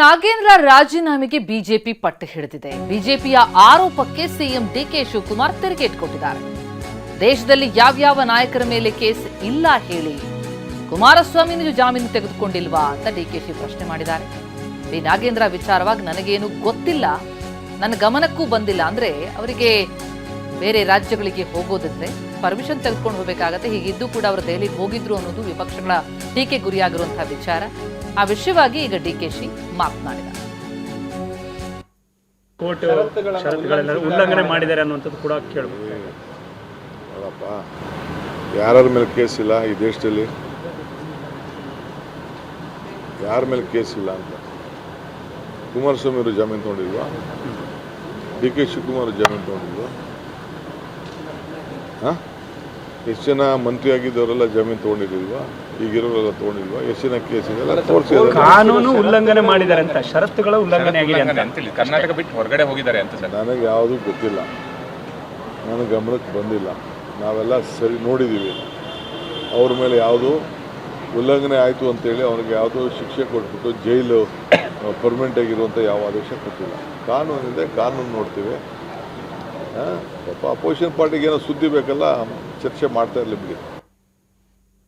ನಾಗೇಂದ್ರ ರಾಜೀನಾಮೆಗೆ ಬಿಜೆಪಿ ಪಟ್ಟು ಹಿಡಿದಿದೆ. ಬಿಜೆಪಿಯ ಆರೋಪಕ್ಕೆ ಸಿಎಂ ಡಿಕೆ ಶಿವಕುಮಾರ್ ತಿರುಗೇಟು ಕೊಟ್ಟಿದ್ದಾರೆ. ದೇಶದಲ್ಲಿ ಯಾವ್ಯಾವ ನಾಯಕರ ಮೇಲೆ ಕೇಸ್ ಇಲ್ಲ ಹೇಳಿ, ಕುಮಾರಸ್ವಾಮಿ ನೀವು ಜಾಮೀನು ತೆಗೆದುಕೊಂಡಿಲ್ವಾ ಅಂತ ಡಿಕೆಶಿ ಪ್ರಶ್ನೆ ಮಾಡಿದ್ದಾರೆ. ಬಿ ನಾಗೇಂದ್ರ ವಿಚಾರವಾಗಿ ನನಗೇನು ಗೊತ್ತಿಲ್ಲ, ನನ್ನ ಗಮನಕ್ಕೂ ಬಂದಿಲ್ಲ. ಅಂದ್ರೆ ಅವರಿಗೆ ಬೇರೆ ರಾಜ್ಯಗಳಿಗೆ ಹೋಗೋದಿದ್ರೆ ಪರ್ಮಿಷನ್ ತೆಗೆದುಕೊಂಡು ಹೋಗಬೇಕಾಗತ್ತೆ. ಹೀಗಿದ್ದು ಕೂಡ ಅವರು ದೆಹಲಿಗೆ ಹೋಗಿದ್ರು ಅನ್ನೋದು ವಿಪಕ್ಷಗಳ ಟೀಕೆ ಗುರಿಯಾಗಿರುವಂತಹ ವಿಚಾರ. ಆ ವಿಷಯವಾಗಿ ಈಗ ಡಿಕೆಶಿ ಮಾತನಾಡಿದ್ದಾರೆ. ಕೋರ್ಟ್ ಷರತ್ತುಗಳೆಲ್ಲ ಉಲ್ಲಂಘನೆ ಮಾಡಿದ್ದಾರೆ ಅನ್ನುವಂಥದ್ದು ಕೂಡ ಕೇಳಬೇಕು. ನೋಡಪ್ಪ, ಯಾರ್ಯಾರ ಮೇಲೆ ಕೇಸ್ ಇಲ್ಲ ಈ ದೇಶದಲ್ಲಿ? ಯಾರ ಮೇಲೆ ಕೇಸ್ ಇಲ್ಲ ಅಂತ? ಕುಮಾರಸ್ವಾಮಿ ಅವರು ಜಾಮೀನು ತೊಗೊಂಡಿಲ್ವಾ? ಡಿ ಕೆ ಶಿವಕುಮಾರ್ ಜಾಮೀನು ತೊಗೊಂಡಿಲ್ವಾ? ಎಷ್ಟು ಜನ ಮಂತ್ರಿ ಆಗಿದ್ದವರೆಲ್ಲ ಜಾಮೀನು ತೊಗೊಂಡಿರ್ಲಿಲ್ವಾ? ಈಗಿರೋರೆಲ್ಲ ತೊಗೊಂಡಿಲ್ವಾ? ಎಷ್ಟು ಜನ ಕೇಸ್ ಇದೆ? ಕಾನೂನು ಉಲ್ಲಂಘನೆ ಮಾಡಿದ್ದಾರೆ ಅಂತ, ಷರತ್ತುಗಳ ಉಲ್ಲಂಘನೆ ಆಗಿದೆ ಅಂತ ಕರ್ನಾಟಕ ಬಿಟ್ಟು ಹೊರಗಡೆ ಹೋಗಿದ್ದಾರೆ ಅಂತ ಸರ್. ನನಗೆ ಯಾವುದೂ ಗೊತ್ತಿಲ್ಲ, ನನ್ನ ಗಮನಕ್ಕೆ ಬಂದಿಲ್ಲ. ನಾವೆಲ್ಲ ಸರಿ ನೋಡಿದ್ದೀವಿ. ಅವ್ರ ಮೇಲೆ ಯಾವುದೂ ಉಲ್ಲಂಘನೆ ಆಯಿತು ಅಂತೇಳಿ ಅವ್ರಿಗೆ ಯಾವುದೋ ಶಿಕ್ಷೆ ಕೊಟ್ಬಿಟ್ಟು ಜೈಲು ಪರ್ಮನೆಂಟ್ ಆಗಿರುವಂಥ ಯಾವ ಆದೇಶ ಕೊಟ್ಟಿಲ್ಲ. ಕಾನೂನಿದೆ, ಕಾನೂನು ನೋಡ್ತೀವಿ. ಪಾಪ ಅಪೋಸಿಷನ್ ಪಾರ್ಟಿಗೆ ಏನೋ ಸುದ್ದಿ ಬೇಕಲ್ಲ, ಚರ್ಚೆ ಮಾಡ್ತಾ ಇರಲಿ ಬಿಡಿ.